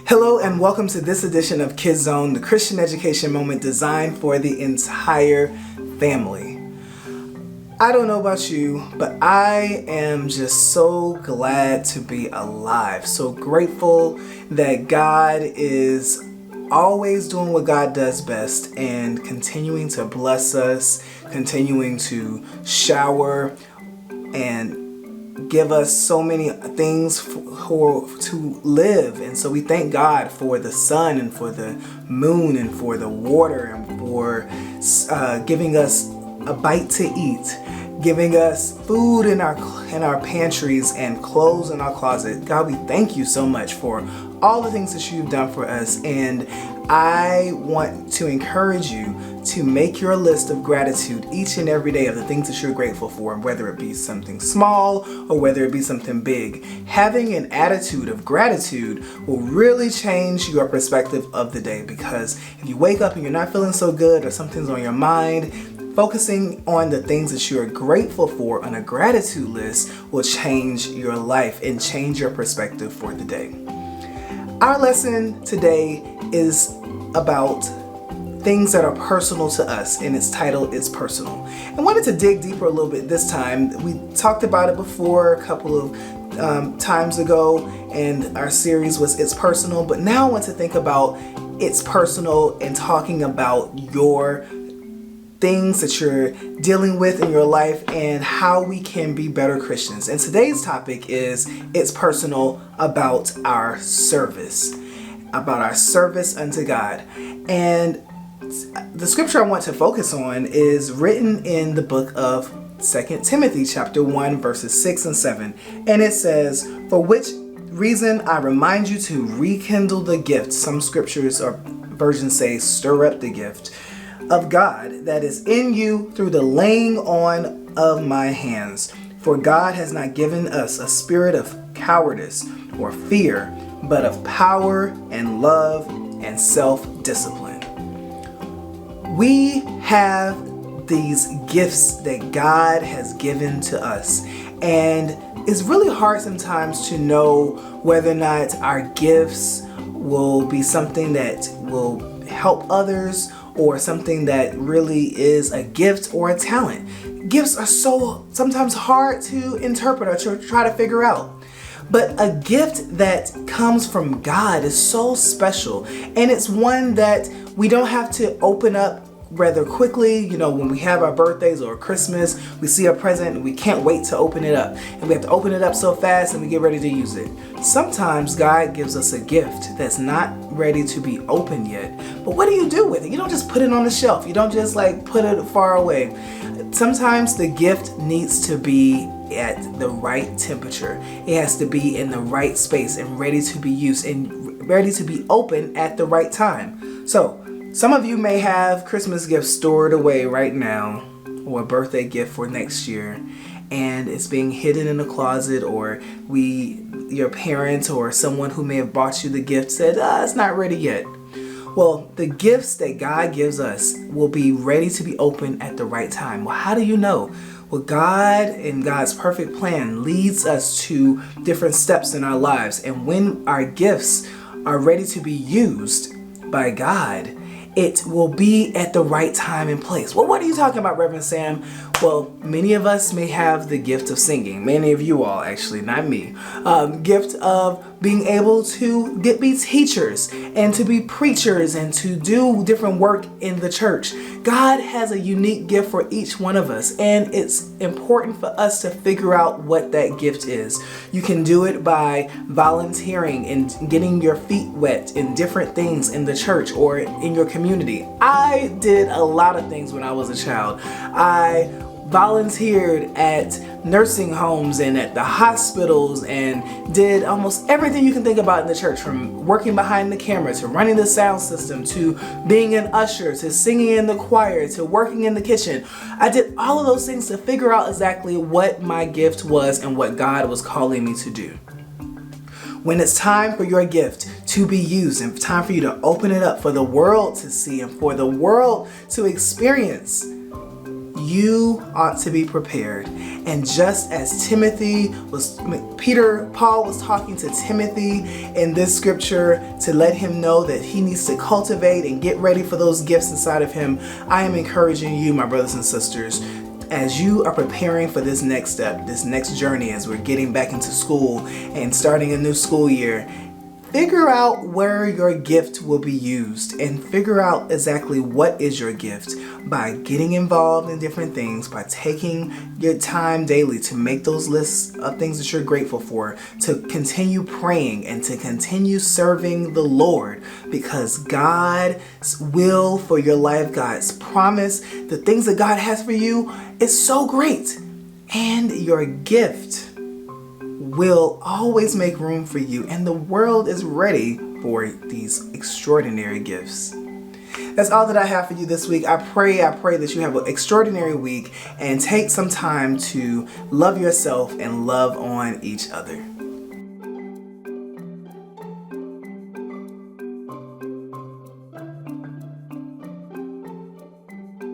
Hello and welcome to this edition of Kids Zone, the Christian education moment designed for the entire family. I don't know about you, but I am just so glad to be alive. So grateful that God is always doing what God does best and continuing to bless us, continuing to shower and give us so many things to live. And so we thank God for the sun and for the moon and for the water and for giving us a bite to eat, giving us food in our pantries and clothes in our closet. God, we thank you so much for all the things that you've done for us. And I want to encourage you to make your list of gratitude each and every day of the things that you're grateful for, whether it be something small or whether it be something big. Having an attitude of gratitude will really change your perspective of the day, because if you wake up and you're not feeling so good or something's on your mind, focusing on the things that you're grateful for on a gratitude list will change your life and change your perspective for the day. Our lesson today is about things that are personal to us, and its title is Personal. I wanted to dig deeper a little bit this time. We talked about it before a couple of times ago, and our series was It's Personal, but now I want to think about It's Personal and talking about your things that you're dealing with in your life and how we can be better Christians. And today's topic is It's Personal about our service unto God. And the scripture I want to focus on is written in the book of 2 Timothy chapter 1 verses 6 and 7. And it says, "For which reason I remind you to rekindle the gift." Some scriptures or versions say stir up the gift of God that is in you through the laying on of my hands. For God has not given us a spirit of cowardice or fear, but of power and love and self-discipline. We have these gifts that God has given to us, and it's really hard sometimes to know whether or not our gifts will be something that will help others or something that really is a gift or a talent. Gifts are so sometimes hard to interpret or to try to figure out. But a gift that comes from God is so special, and it's one that we don't have to open up rather quickly. You know, when we have our birthdays or Christmas, we see a present and we can't wait to open it up, and we have to open it up so fast and we get ready to use it. Sometimes God gives us a gift that's not ready to be opened yet, but what do you do with it? You don't just put it on the shelf. You don't just put it far away. Sometimes the gift needs to be at the right temperature. It has to be in the right space and ready to be used and ready to be open at the right time. So some of you may have Christmas gifts stored away right now, or a birthday gift for next year, and it's being hidden in a closet, or your parents or someone who may have bought you the gift said, it's not ready yet. Well, the gifts that God gives us will be ready to be opened at the right time. Well, how do you know? Well, God and God's perfect plan leads us to different steps in our lives. And when our gifts are ready to be used by God, it will be at the right time and place. Well, what are you talking about, Reverend Sam? Well, many of us may have the gift of singing. Many of you all, actually, not me. Gift of being able to be teachers and to be preachers and to do different work in the church. God has a unique gift for each one of us, and it's important for us to figure out what that gift is. You can do it by volunteering and getting your feet wet in different things in the church or in your community. I did a lot of things when I was a child. I volunteered at nursing homes and at the hospitals and did almost everything you can think about in the church, from working behind the camera to running the sound system to being an usher to singing in the choir to working in the kitchen. I did all of those things to figure out exactly what my gift was and what God was calling me to do. When it's time for your gift to be used and time for you to open it up for the world to see and for the world to experience, you ought to be prepared. And just as Paul was talking to Timothy in this scripture to let him know that he needs to cultivate and get ready for those gifts inside of him, I am encouraging you, my brothers and sisters, as you are preparing for this next step, this next journey, as we're getting back into school and starting a new school year, figure out where your gift will be used and figure out exactly what is your gift by getting involved in different things, by taking your time daily to make those lists of things that you're grateful for, to continue praying and to continue serving the Lord, because God's will for your life, God's promise, the things that God has for you is so great, and your gift will always make room for you, and the world is ready for these extraordinary gifts. That's all that I have for you this week. I pray that you have an extraordinary week and take some time to love yourself and love on each other.